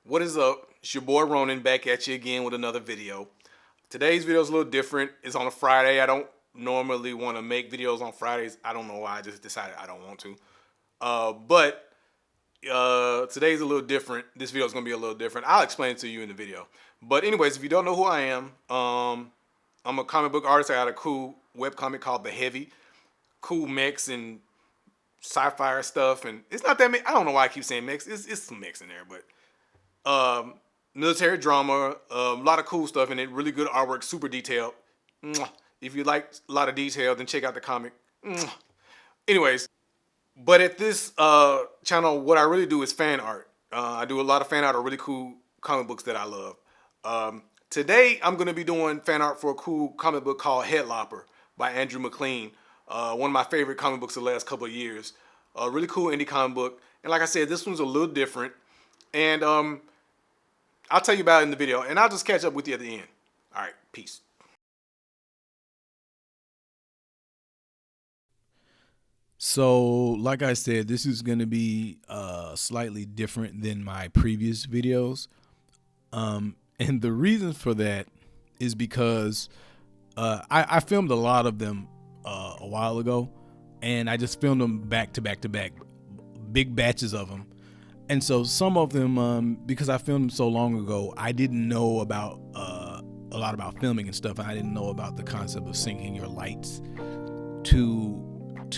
What is up? It's your boy Ronan back at you again with another video. Today's video is a little different. It's on a Friday. I don't normally want to make videos on Fridays. I don't know why. I just decided I don't want to. But today's a little different. This video is going to be a little different. I'll explain it to you in the video. But anyways, if you don't know who I am, I'm a comic book artist. I got a cool webcomic called The Heavy. Cool mix and sci-fi stuff. And it's not that mix. I don't know why I keep saying mix. It's some mix in there, but military drama, a lot of cool stuff in it, really good artwork, super detailed. If you like a lot of detail, then check out the comic. Anyways, but at this channel, what I really do is fan art. I do a lot of fan art of really cool comic books that I love. Today, I'm going to be doing fan art for a cool comic book called Lopper by Andrew Maclean. One of my favorite comic books of the last couple of years. A really cool indie comic book. And like I said, this one's a little different. And I'll tell you about it in the video, and I'll just catch up with you at the end. All right, peace. So, like I said, this is going to be slightly different than my previous videos. And the reason for that is because I filmed a lot of them a while ago, and I just filmed them back to back to back, big batches of them. And so some of them, because I filmed them so long ago, I didn't know about a lot about filming and stuff. I didn't know about the concept of syncing your lights to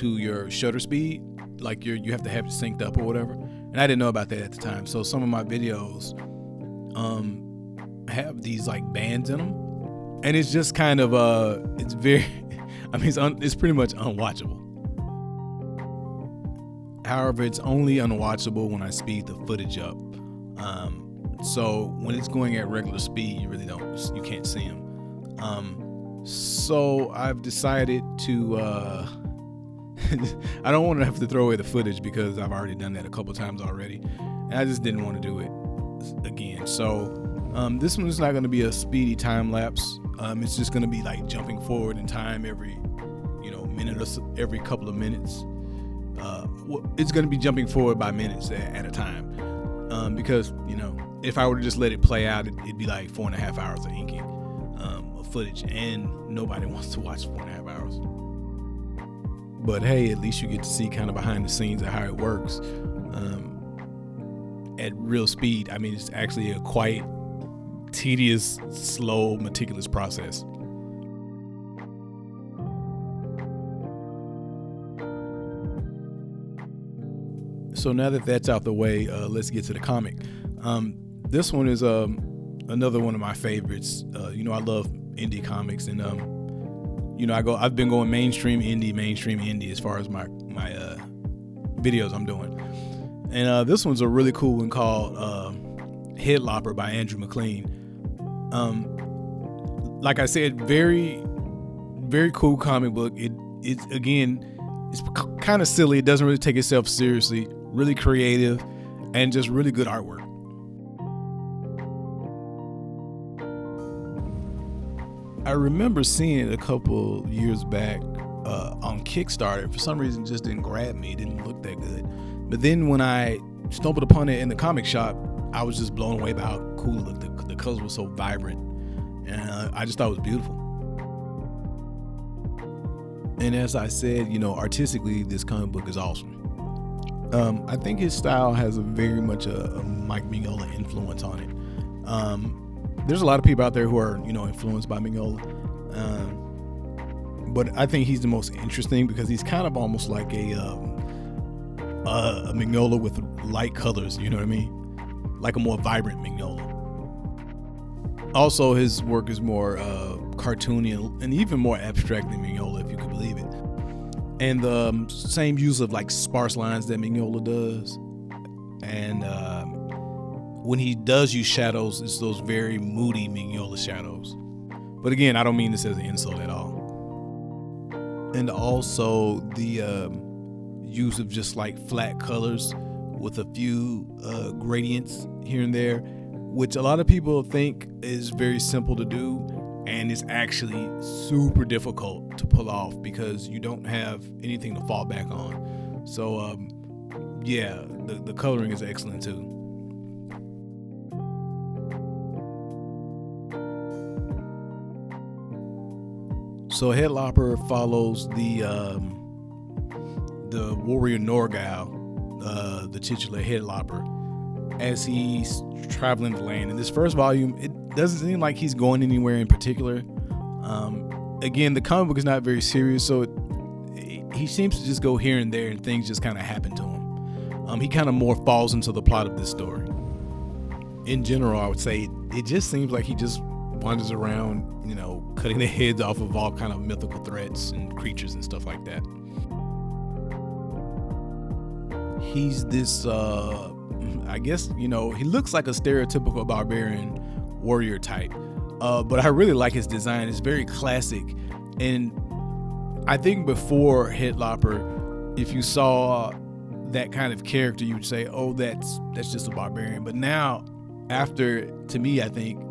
your shutter speed, like you have to have it synced up or whatever. And I didn't know about that at the time. So some of my videos have these like bands in them, and it's just kind of it's very, I mean, it's pretty much unwatchable. However, it's only unwatchable when I speed the footage up. So when it's going at regular speed, you can't see them. So I've decided to, I don't want to have to throw away the footage because I've already done that a couple times already. And I just didn't want to do it again. So this one is not going to be a speedy time lapse. It's just going to be like jumping forward in time every, minute or so, every couple of minutes. It's going to be jumping forward by minutes at a time, because if I were to just let it play out, it'd be like 4.5 hours of inking of footage, and nobody wants to watch 4.5 hours. But hey, at least you get to see kind of behind the scenes of how it works at real speed. I mean, it's actually a quite tedious, slow, meticulous process. So now that that's out the way, let's get to the comic. This one is another one of my favorites. I love indie comics, and I've been going mainstream indie as far as my videos I'm doing. And this one's a really cool one called Lopper by Andrew Maclean. Like I said, very, very cool comic book. It's kind of silly. It doesn't really take itself seriously. Really creative, and just really good artwork. I remember seeing it a couple years back on Kickstarter. For some reason, it just didn't grab me. It didn't look that good. But then when I stumbled upon it in the comic shop, I was just blown away by how cool it looked. The colors were so vibrant, and I just thought it was beautiful. And as I said, artistically, this comic book is awesome. I think his style has very much a Mike Mignola influence on it. There's a lot of people out there who are, influenced by Mignola. But I think he's the most interesting because he's kind of almost like a Mignola with light colors, you know what I mean? Like a more vibrant Mignola. Also, his work is more cartoony and even more abstract than Mignola, if you could believe it. And the same use of like sparse lines that Mignola does. And when he does use shadows, it's those very moody Mignola shadows. But again, I don't mean this as an insult at all. And also the use of just like flat colors with a few gradients here and there, which a lot of people think is very simple to do. And it's actually super difficult to pull off because you don't have anything to fall back on. So, yeah, the coloring is excellent too. So Headlopper follows the warrior Norgal, the titular Headlopper, as he's traveling the land. In this first volume, it doesn't seem like he's going anywhere in particular. Again, the comic book is not very serious, so he seems to just go here and there, and things just kind of happen to him. He kind of more falls into the plot of this story. In general, I would say it just seems like he just wanders around, cutting the heads off of all kind of mythical threats and creatures and stuff like that. He's this, I guess, he looks like a stereotypical barbarian warrior type. But I really like his design. It's very classic. And I think before Headlopper, if you saw that kind of character, you would say, oh, that's just a barbarian. But now, to me, I think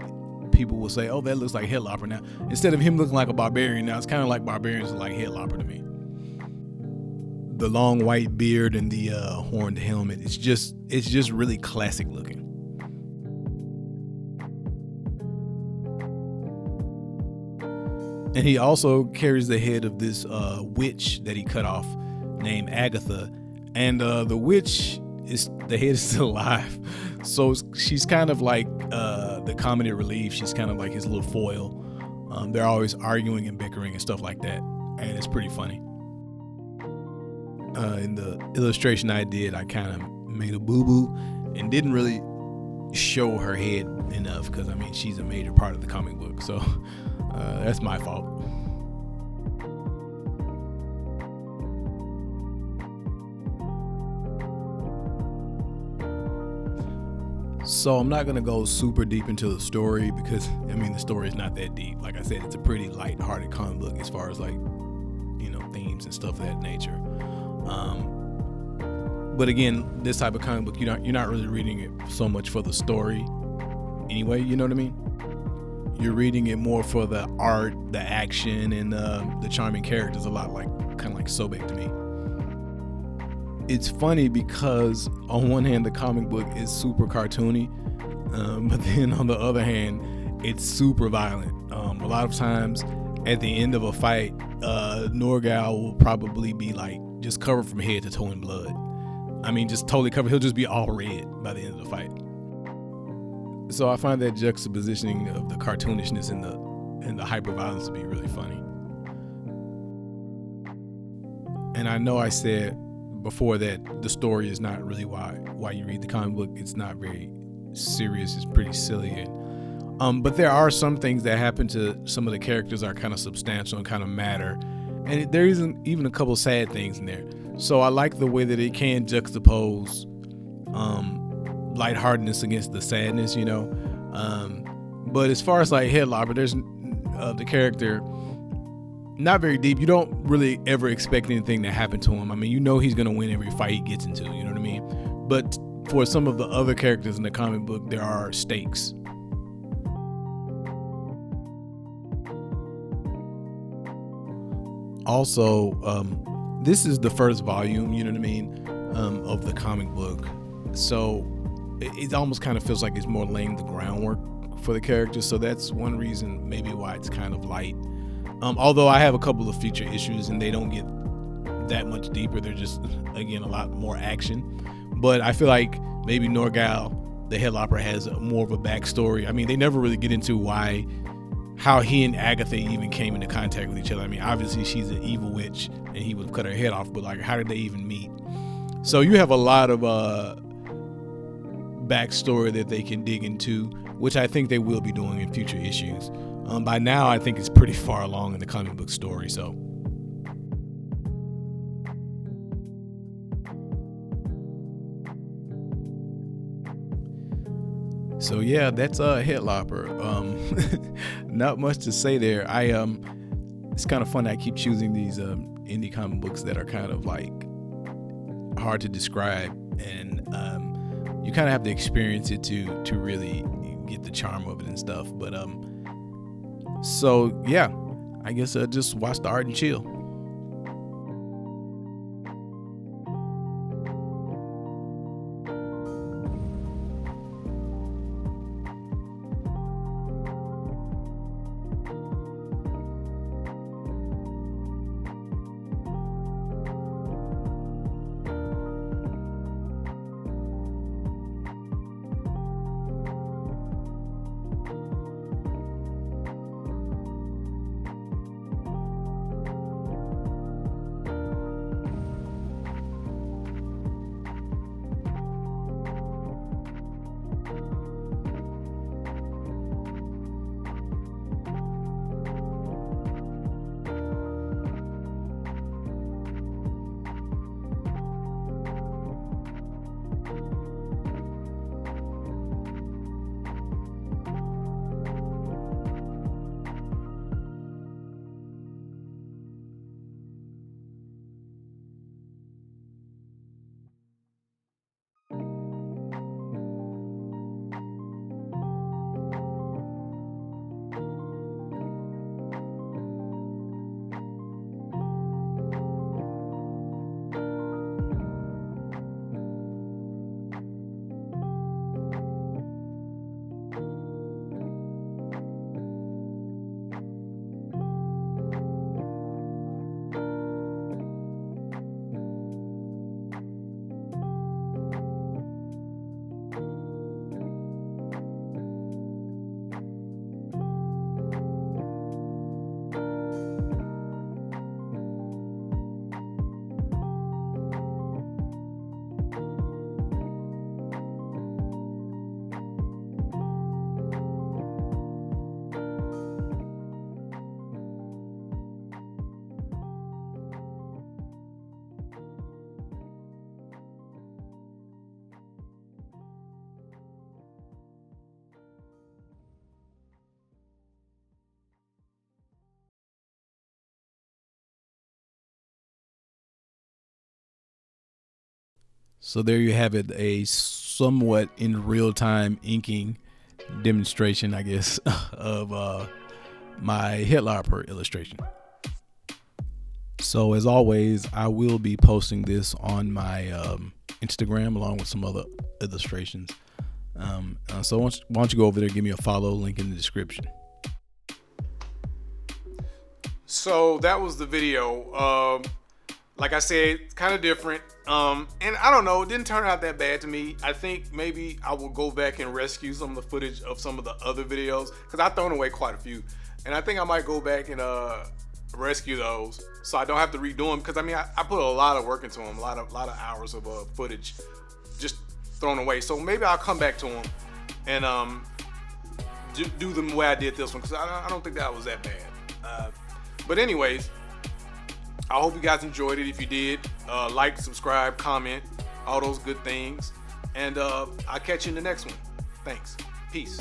people will say, oh, that looks like Headlopper now. Instead of him looking like a barbarian, now it's kind of like barbarians are like Headlopper to me. The long white beard and the horned helmet, it's just really classic looking. And he also carries the head of this witch that he cut off named Agatha. And the witch, the head is still alive. So she's kind of like the comedy relief. She's kind of like his little foil. They're always arguing and bickering and stuff like that. And it's pretty funny. In the illustration I did, I kind of made a boo-boo and didn't really show her head enough because, she's a major part of the comic book. So that's my fault. So I'm not going to go super deep into the story because, the story is not that deep. Like I said, it's a pretty light-hearted comic book as far as themes and stuff of that nature. But again, this type of comic book, you're not really reading it so much for the story anyway, you know what I mean? You're reading it more for the art, the action, and the charming characters, kind of like Sobek to me. It's funny because on one hand, the comic book is super cartoony, but then on the other hand, it's super violent. A lot of times at the end of a fight, Norgal will probably be just covered from head to toe in blood. Just totally covered. He'll just be all red by the end of the fight. So I find that juxtapositioning of the cartoonishness and the hyper violence to be really funny. And I know I said before that the story is not really why you read the comic book. It's not very serious. It's pretty silly. But there are some things that happen to some of the characters that are kind of substantial and kind of matter. And there isn't even a couple sad things in there. So I like the way that it can juxtapose lightheartedness against the sadness, But as far as Headlopper, there's the character not very deep. You don't really ever expect anything to happen to him. He's gonna win every fight he gets into. You know what I mean? But for some of the other characters in the comic book, there are stakes. Also, this is the first volume, you know what I mean, of the comic book. So it almost kind of feels like it's more laying the groundwork for the characters. So that's one reason maybe why it's kind of light. Although I have a couple of future issues and they don't get that much deeper. They're just, again, a lot more action. But I feel like maybe Norgal, the Headlopper, has more of a backstory. They never really get into how he and Agatha even came into contact with each other. Obviously she's an evil witch and he would have cut her head off, but how did they even meet? So you have a lot of backstory that they can dig into, which I think they will be doing in future issues. By now, I think it's pretty far along in the comic book story. So yeah, that's Headlopper. Not much to say there. It's kind of fun. I keep choosing these indie comic books that are kind of hard to describe, and you kind of have to experience it to really get the charm of it and stuff. But so yeah, I guess just watch the art and chill. So there you have it, a somewhat in real time inking demonstration, I guess, of my Lopper illustration. So as always, I will be posting this on my Instagram along with some other illustrations. So why don't you go over there, give me a follow, link in the description. So that was the video. Like I said, it's kind of different. And I don't know, it didn't turn out that bad to me. I think maybe I will go back and rescue some of the footage of some of the other videos, because I've thrown away quite a few. And I think I might go back and rescue those so I don't have to redo them, because I mean, I put a lot of work into them, a lot of hours of footage just thrown away. So maybe I'll come back to them and do them the way I did this one, because I don't think that was that bad. But anyways, I hope you guys enjoyed it. If you did, like, subscribe, comment, all those good things. And I'll catch you in the next one. Thanks. Peace.